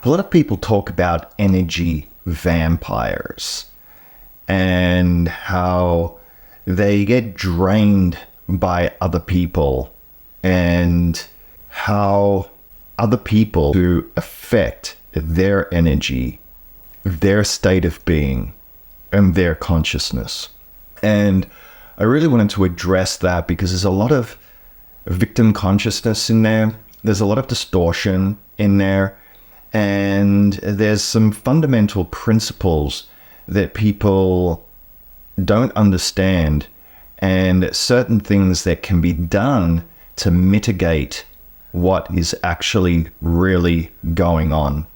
A lot of people talk about energy vampires and how they get drained by other people and how other people to affect their energy, their state of being, and their consciousness. And I really wanted to address that because there's a lot of victim consciousness in there. There's a lot of distortion in there. And there's some fundamental principles that people don't understand, and certain things that can be done to mitigate what is actually really going on.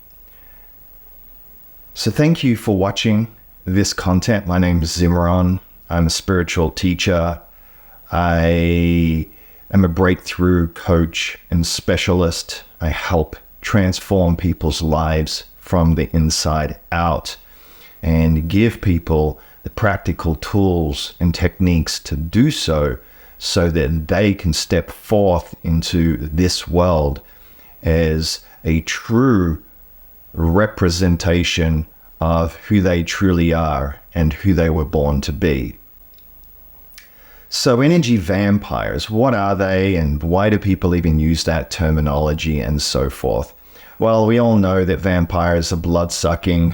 So thank you for watching this content. My name is Zimmaron. I'm a spiritual teacher. I am a breakthrough coach and specialist. I help transform people's lives from the inside out and give people the practical tools and techniques to do so, so that they can step forth into this world as a true representation of who they truly are and who they were born to be. So energy vampires, what are they and why do people even use that terminology and so forth? Well, we all know that vampires are blood-sucking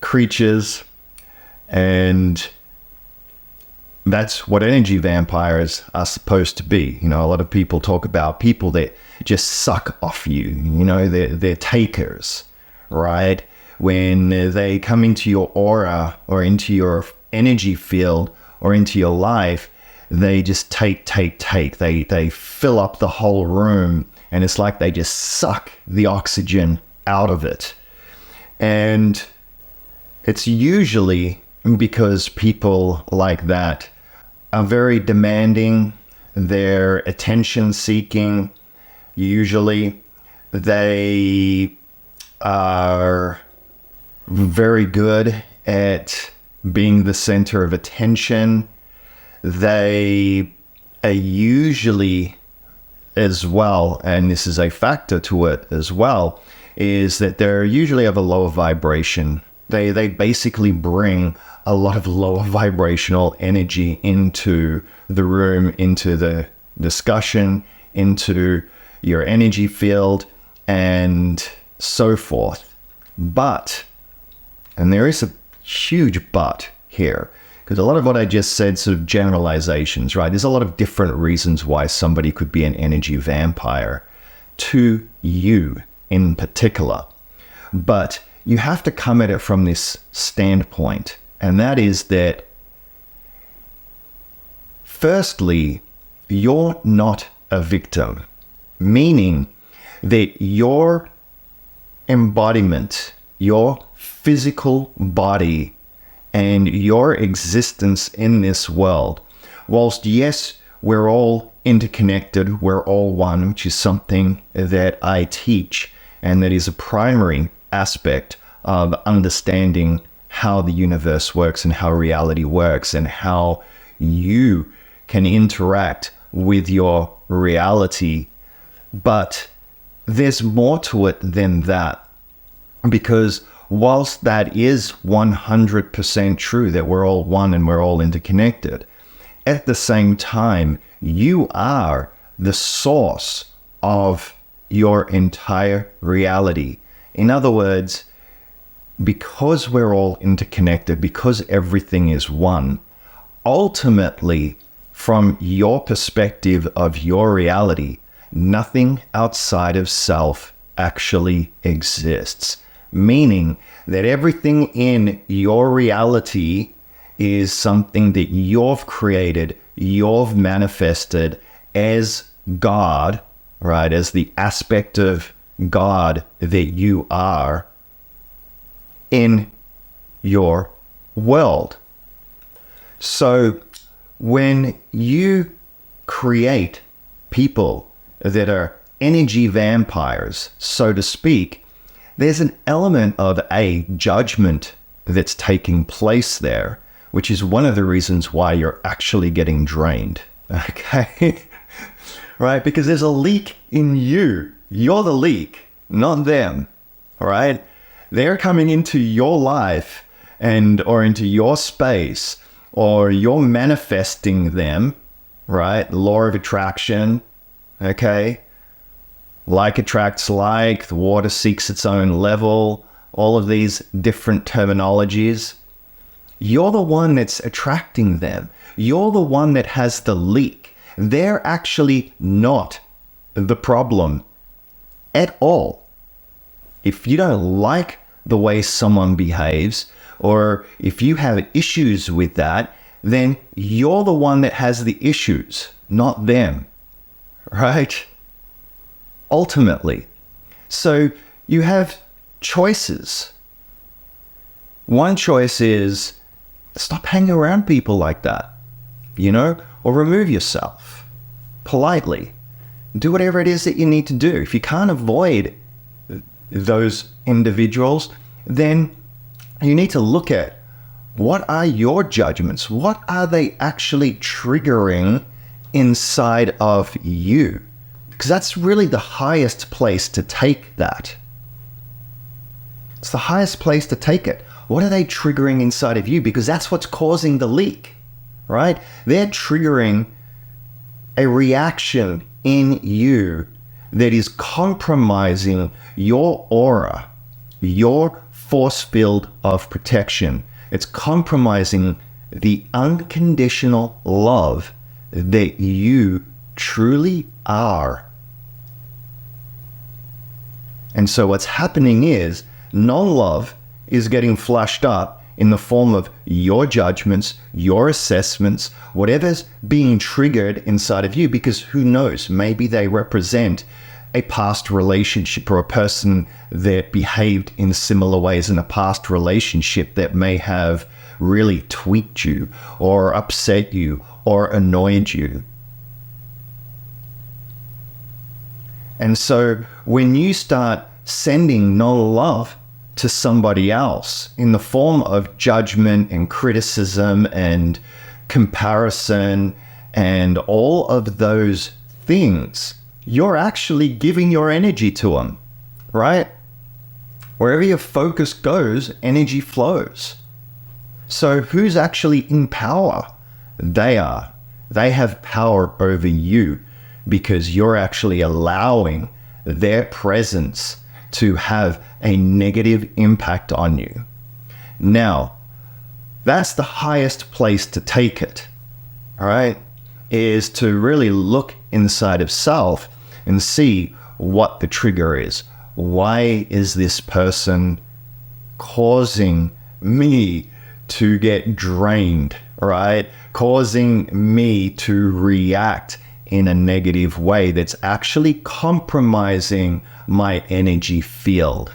creatures, and that's what energy vampires are supposed to be. You know, a lot of people talk about people that just suck off you. You know, they're takers, right? When they come into your aura or into your energy field or into your life, they just take. They fill up the whole room, and it's like they just suck the oxygen out of it. And it's usually because people like that are very demanding, they're attention seeking. Usually they are very good at being the center of attention. They are usually as well, and this is a factor to it as well, is that they're usually of a lower vibration. They basically bring a lot of lower vibrational energy into the room, into the discussion, into your energy field, and so forth. But, and there is a huge but here, because a lot of what I just said, sort of generalizations, right? There's a lot of different reasons why somebody could be an energy vampire to you in particular. But you have to come at it from this standpoint, and that is that firstly, you're not a victim, meaning that your embodiment, your physical body, and your existence in this world, whilst yes, we're all interconnected, we're all one, which is something that I teach, and that is a primary aspect of understanding how the universe works and how reality works and how you can interact with your reality. But there's more to it than that, because whilst that is 100% true that we're all one and we're all interconnected, at the same time, you are the source of your entire reality. In other words, because we're all interconnected, because everything is one, ultimately, from your perspective of your reality, nothing outside of self actually exists. Meaning that everything in your reality is something that you've created, you've manifested as God, right? As the aspect of God that you are in your world. So when you create people that are energy vampires, so to speak, there's an element of a judgment that's taking place there, which is one of the reasons why you're actually getting drained. Okay? Right? Because there's a leak in you. You're the leak, not them. All right? They're coming into your life or into your space, or you're manifesting them, right? Law of attraction, okay? Like attracts like, the water seeks its own level, all of these different terminologies. You're the one that's attracting them. You're the one that has the leak. They're actually not the problem at all. If you don't like the way someone behaves, or if you have issues with that, then you're the one that has the issues, not them, right? Ultimately. So you have choices. One choice is stop hanging around people like that, or remove yourself politely. Do whatever it is that you need to do. If you can't avoid those individuals, then you need to look at what are your judgments? What are they actually triggering inside of you? Because that's really the highest place to take that. It's the highest place to take it. What are they triggering inside of you? Because that's what's causing the leak, right? They're triggering a reaction in you that is compromising your aura, your force field of protection. It's compromising the unconditional love that you truly are. And so what's happening is non-love is getting flushed up in the form of your judgments, your assessments, whatever's being triggered inside of you, because who knows, maybe they represent a past relationship or a person that behaved in similar ways in a past relationship that may have really tweaked you or upset you or annoyed you. And so when you start sending non-love to somebody else in the form of judgment and criticism and comparison and all of those things, you're actually giving your energy to them, right? Wherever your focus goes, energy flows. So who's actually in power? They are. They have power over you because you're actually allowing their presence to have a negative impact on you. Now, that's the highest place to take it, all right? Is to really look inside of self and see what the trigger is. Why is this person causing me to get drained, right? Causing me to react in a negative way that's actually compromising my energy field.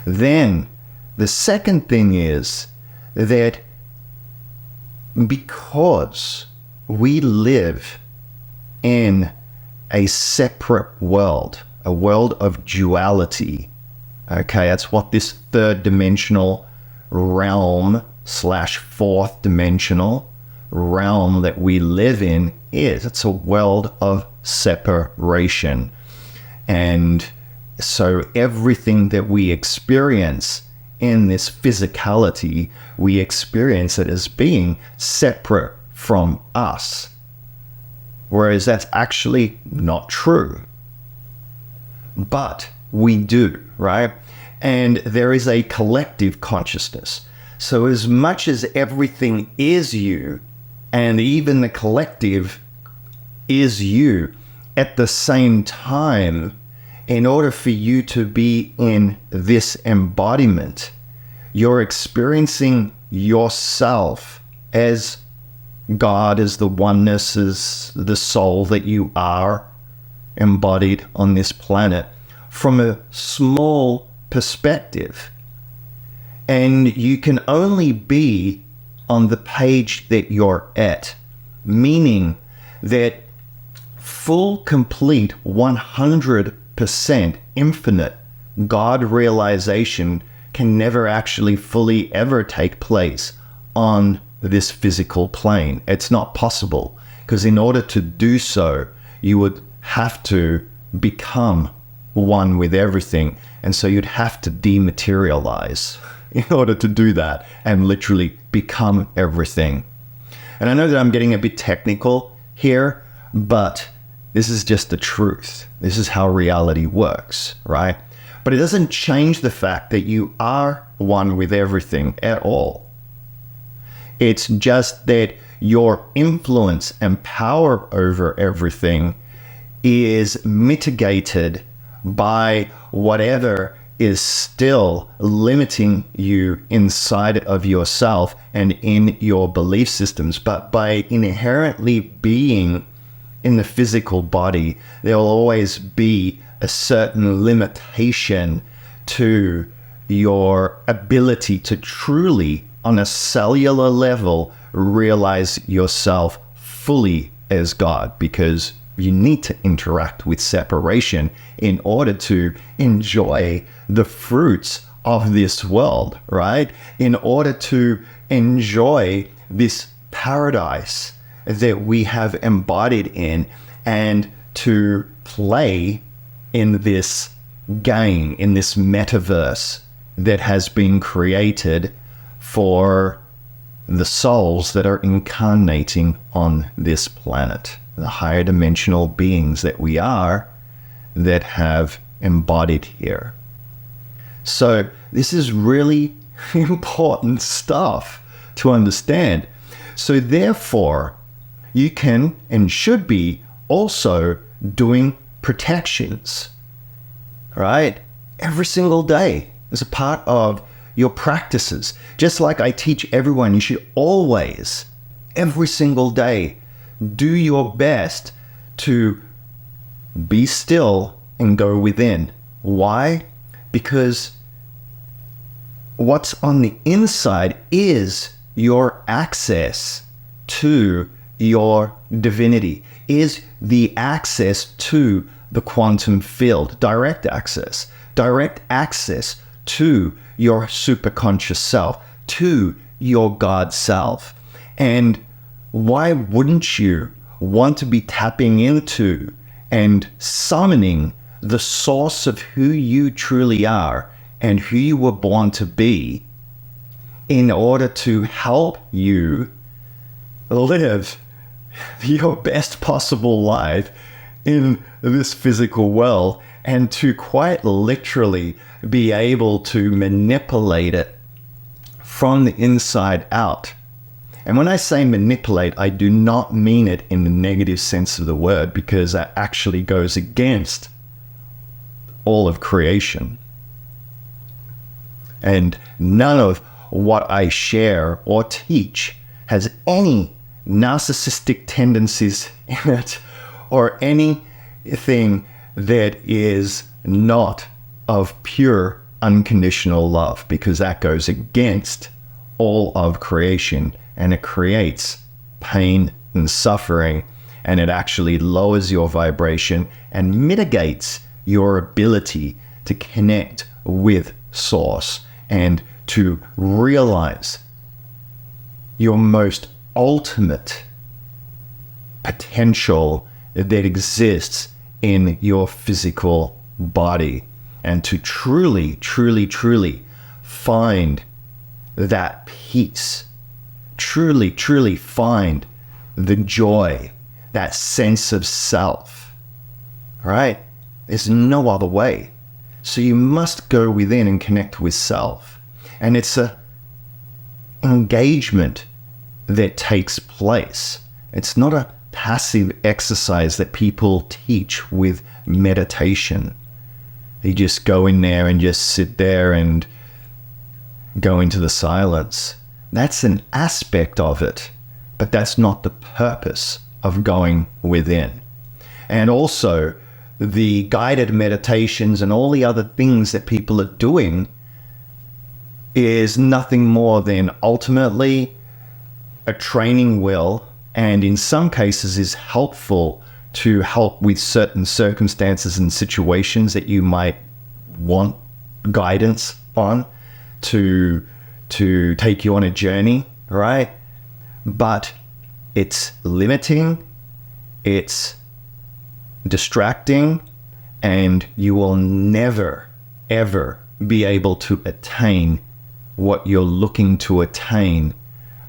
Then the second thing is that because we live in a separate world, a world of duality, okay, that's what this third dimensional realm / fourth dimensional realm that we live in is. It's a world of separation. And so everything that we experience in this physicality, we experience it as being separate from us. Whereas that's actually not true. But we do, right? And there is a collective consciousness. So as much as everything is you, and even the collective is you, at the same time, in order for you to be in this embodiment, you're experiencing yourself as God, as the oneness, as the soul that you are embodied on this planet from a small perspective. And you can only be on the page that you're at, meaning that full, complete, 100% infinite God realization can never actually fully ever take place on this physical plane. It's not possible Because in order to do so, you would have to become one with everything. And so you'd have to dematerialize in order to do that and literally become everything. And I know that I'm getting a bit technical here, but this is just the truth. This is how reality works, right? But it doesn't change the fact that you are one with everything at all. It's just that your influence and power over everything is mitigated by whatever is still limiting you inside of yourself and in your belief systems. But by inherently being in the physical body, there will always be a certain limitation to your ability to truly, on a cellular level, realize yourself fully as God, because you need to interact with separation in order to enjoy the fruits of this world, right? In order to enjoy this paradise that we have embodied in, and to play in this game, in this metaverse that has been created for the souls that are incarnating on this planet, the higher dimensional beings that we are, that have embodied here. So this is really important stuff to understand. So therefore, you can and should be also doing protections, right? Every single day as a part of your practices. Just like I teach everyone, you should always, every single day, do your best to be still and go within. Why? Because what's on the inside is your access to your divinity, is the access to the quantum field, direct access to your superconscious self, to your God self. And why wouldn't you want to be tapping into and summoning the source of who you truly are and who you were born to be, in order to help you live your best possible life in this physical world, and to quite literally be able to manipulate it from the inside out? And when I say manipulate, I do not mean it in the negative sense of the word, because that actually goes against all of creation. And none of what I share or teach has any narcissistic tendencies in it, or anything that is not of pure unconditional love, because that goes against all of creation, and it creates pain and suffering, and it actually lowers your vibration and mitigates your ability to connect with Source and to realize your most ultimate potential that exists in your physical body, and to truly, truly, truly find that peace, truly, truly find the joy, that sense of self, right? There's no other way. So you must go within and connect with self. And it's a engagement that takes place. It's not a passive exercise that people teach with meditation. You just go in there and just sit there and go into the silence. That's an aspect of it, but that's not the purpose of going within. And also, the guided meditations and all the other things that people are doing is nothing more than ultimately a training wheel, and in some cases is helpful to help with certain circumstances and situations that you might want guidance on, to take you on a journey, right? But it's limiting It's distracting, and you will never, ever be able to attain what you're looking to attain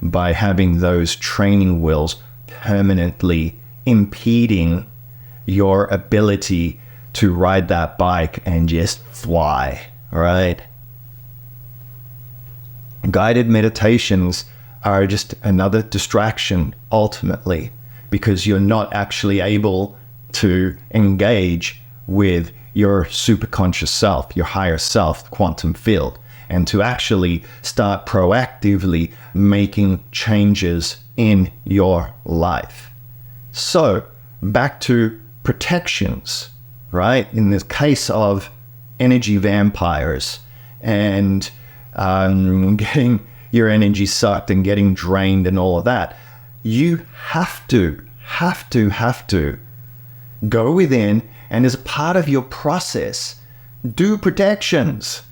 by having those training wheels permanently impeding your ability to ride that bike and just fly, right? Guided meditations are just another distraction ultimately, because you're not actually able to engage with your superconscious self, your higher self, the quantum field, and to actually start proactively making changes in your life. So back to protections, right? In the case of energy vampires and getting your energy sucked and getting drained and all of that, you have to go within, and as a part of your process, do protections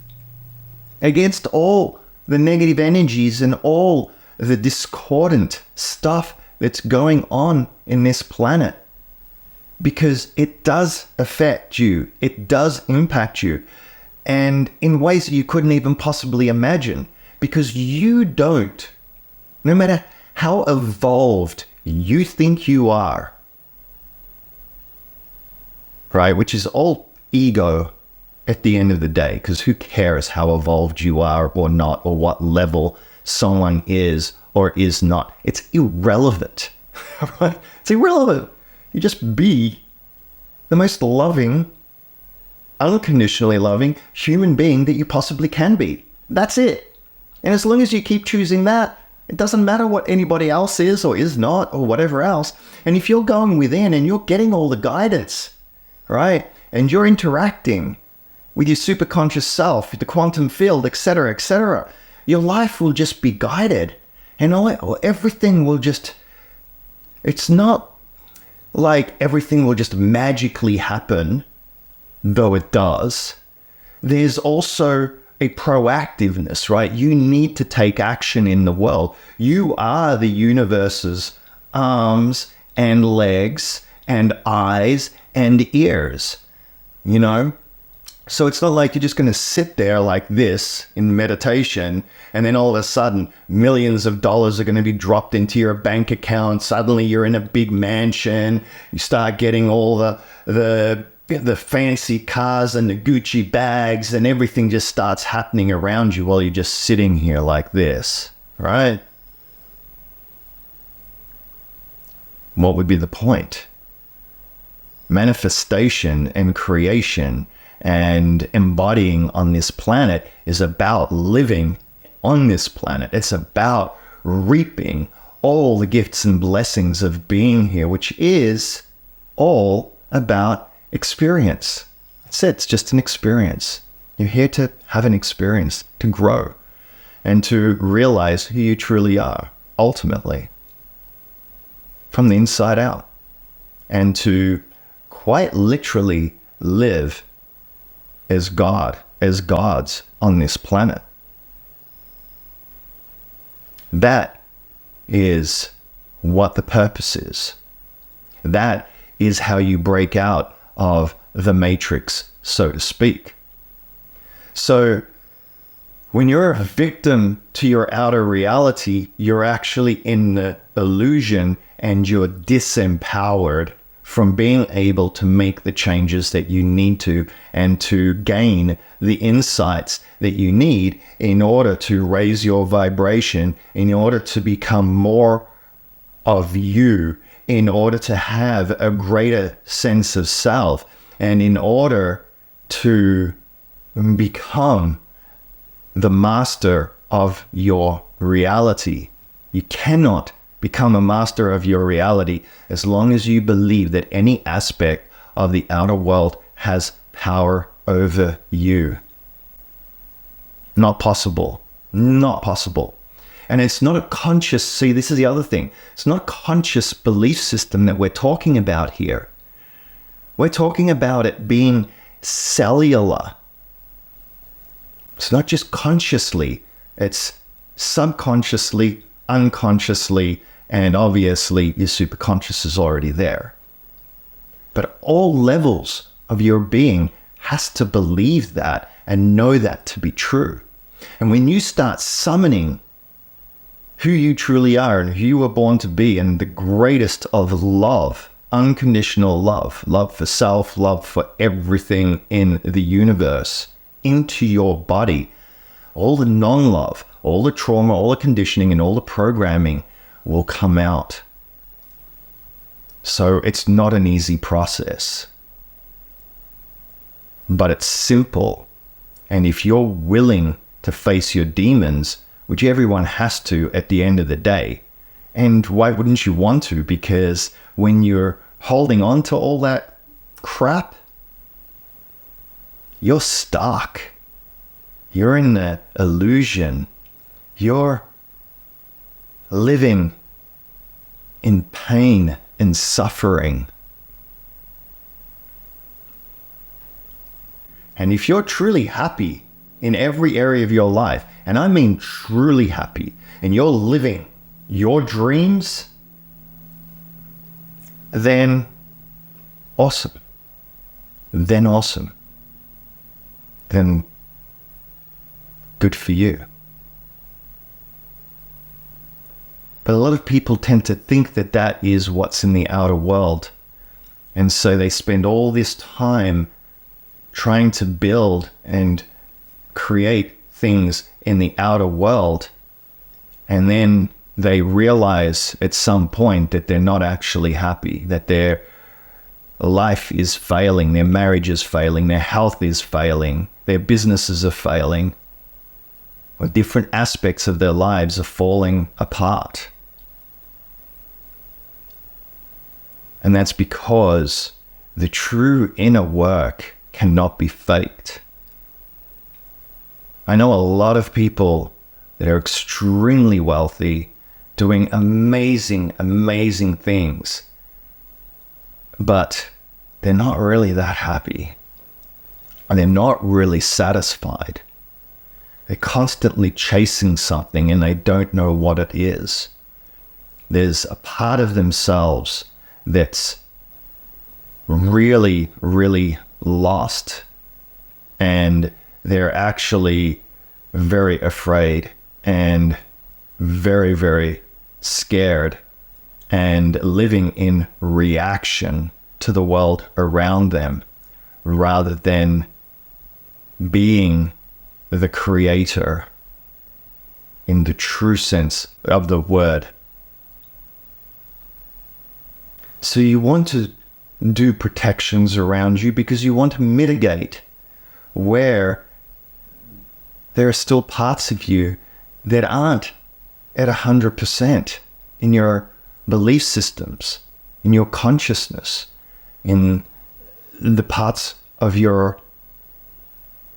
against all the negative energies and all the discordant stuff that's going on in this planet, because it does affect you, it does impact you, and in ways that you couldn't even possibly imagine, because you don't, no matter how evolved you think you are, right, which is all ego at the end of the day, because who cares how evolved you are or not, or what level someone is or is not? It's irrelevant, right? It's irrelevant. You just be the most loving, unconditionally loving human being that you possibly can be. That's it. And as long as you keep choosing that, it doesn't matter what anybody else is or is not or whatever else. And if you're going within and you're getting all the guidance, right, and you're interacting with your superconscious self, with the quantum field, etc., your life will just be guided, and everything will just, it's not like everything will just magically happen, though it does. There's also a proactiveness, right? You need to take action in the world. You are the universe's arms and legs and eyes and ears, you know? So it's not like you're just going to sit there like this in meditation and then all of a sudden millions of dollars are going to be dropped into your bank account. Suddenly you're in a big mansion. You start getting all the fancy cars and the Gucci bags, and everything just starts happening around you while you're just sitting here like this, right? What would be the point? Manifestation and creation and embodying on this planet is about living on this planet. It's about reaping all the gifts and blessings of being here, which is all about experience. That's it. It's just an experience. You're here to have an experience, to grow, and to realize who you truly are, ultimately, from the inside out, and to quite literally live as God, as gods on this planet. That is what the purpose is. That is how you break out of the matrix, so to speak. So when you're a victim to your outer reality, you're actually in the illusion and you're disempowered from being able to make the changes that you need to, and to gain the insights that you need in order to raise your vibration, in order to become more of you, in order to have a greater sense of self, and in order to become the master of your reality. You cannot become a master of your reality as long as you believe that any aspect of the outer world has power over you. Not possible. Not possible. And it's not a conscious, see, this is the other thing. It's not a conscious belief system that we're talking about here. We're talking about it being cellular. It's not just consciously, it's subconsciously, unconsciously, and obviously your superconscious is already there. But all levels of your being has to believe that and know that to be true. And when you start summoning who you truly are and who you were born to be, and the greatest of love, unconditional love, love for self, love for everything in the universe, into your body, all the non-love, all the trauma, all the conditioning, and all the programming will come out. So it's not an easy process, but it's simple. And if you're willing to face your demons, which everyone has to at the end of the day, and why wouldn't you want to? Because when you're holding on to all that crap, you're stuck. You're in the illusion. You're living in pain and suffering. And if you're truly happy in every area of your life, and I mean truly happy, and you're living your dreams, then awesome. Then awesome. Then good for you. But a lot of people tend to think that that is what's in the outer world. And so they spend all this time trying to build and create things in the outer world. And then they realize at some point that they're not actually happy, that their life is failing, their marriage is failing, their health is failing, their businesses are failing, or different aspects of their lives are falling apart. And that's because the true inner work cannot be faked. I know a lot of people that are extremely wealthy, doing amazing, amazing things, but they're not really that happy. And they're not really satisfied. They're constantly chasing something and they don't know what it is. There's a part of themselves that's really, really lost, and they're actually very afraid and very, very scared and living in reaction to the world around them rather than being the creator in the true sense of the word. So you want to do protections around you because you want to mitigate where there are still parts of you that aren't at 100% in your belief systems, in your consciousness, in the parts of your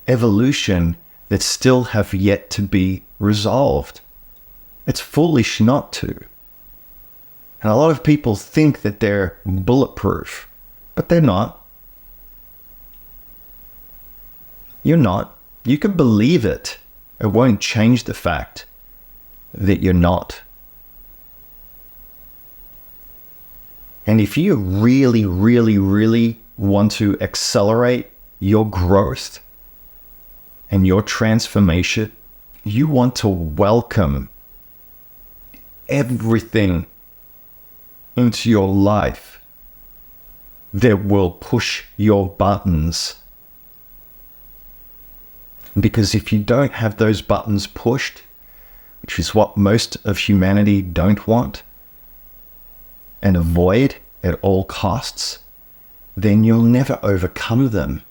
evolution that still have yet to be resolved. It's foolish not to. And a lot of people think that they're bulletproof, but they're not. You're not. You can believe it. It won't change the fact that you're not. And if you really, really, really want to accelerate your growth and your transformation, you want to welcome everything into your life that will push your buttons. Because if you don't have those buttons pushed, which is what most of humanity don't want and avoid at all costs, then you'll never overcome them.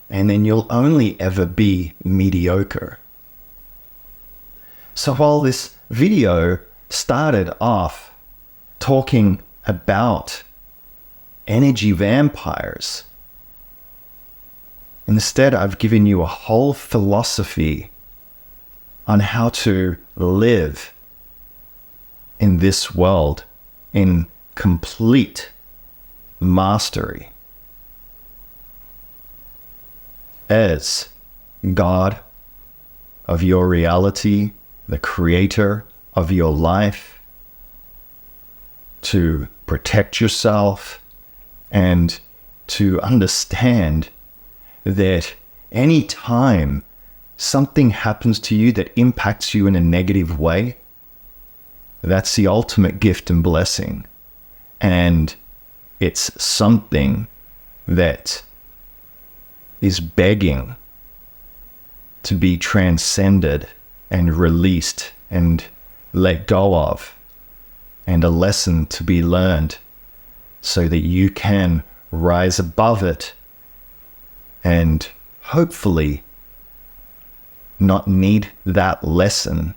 And then you'll only ever be mediocre. So while this video started off talking about energy vampires, instead I've given you a whole philosophy on how to live in this world in complete mastery as God of your reality, the creator of your life, to protect yourself and to understand that any time something happens to you that impacts you in a negative way, that's the ultimate gift and blessing. And it's something that is begging to be transcended and released and let go of, and a lesson to be learned so that you can rise above it and hopefully not need that lesson,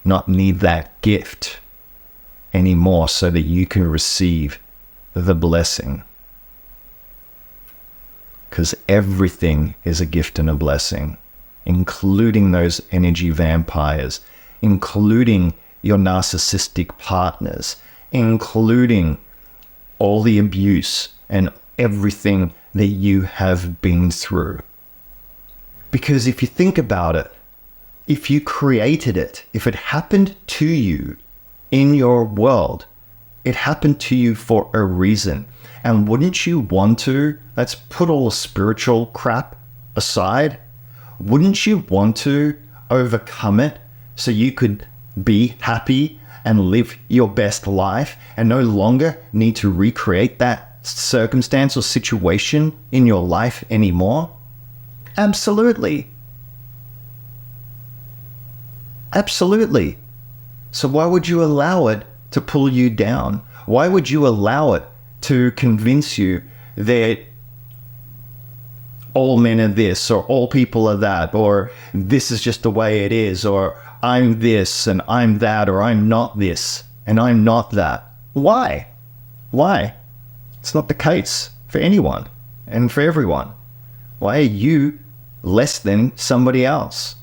not need that gift anymore, so that you can receive the blessing. Because everything is a gift and a blessing, including those energy vampires, including your narcissistic partners, including all the abuse and everything that you have been through. Because if you think about it, if you created it, if it happened to you in your world, it happened to you for a reason. And wouldn't you want to, let's put all the spiritual crap aside, wouldn't you want to overcome it so you could be happy and live your best life and no longer need to recreate that circumstance or situation in your life anymore? Absolutely. Absolutely. So why would you allow it to pull you down? Why would you allow it to convince you that all men are this, or all people are that, or this is just the way it is, or I'm this and I'm that, or I'm not this and I'm not that? Why? Why? It's not the case for anyone and for everyone. Why are you less than somebody else?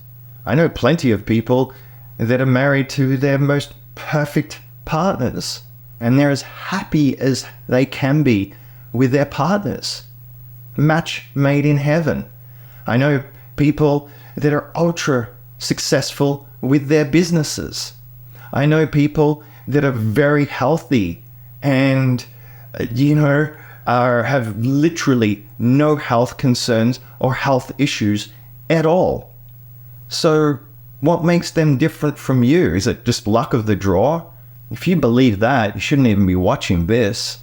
I know plenty of people that are married to their most perfect partners, and they're as happy as they can be with their partners. Match made in heaven. I know people that are ultra successful with their businesses. I know people that are very healthy and, have literally no health concerns or health issues at all. So what makes them different from you? Is it just luck of the draw? If you believe that, you shouldn't even be watching this.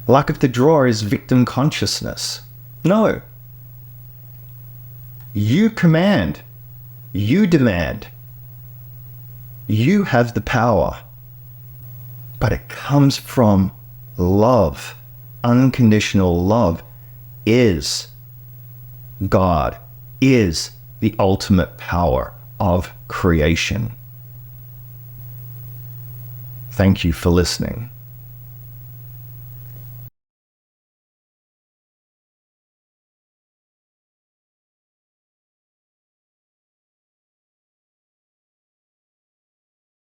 Luck of the draw is victim consciousness. No. You command. You demand. You have the power. But it comes from love. Unconditional love is God, is the ultimate power of creation. Thank you for listening.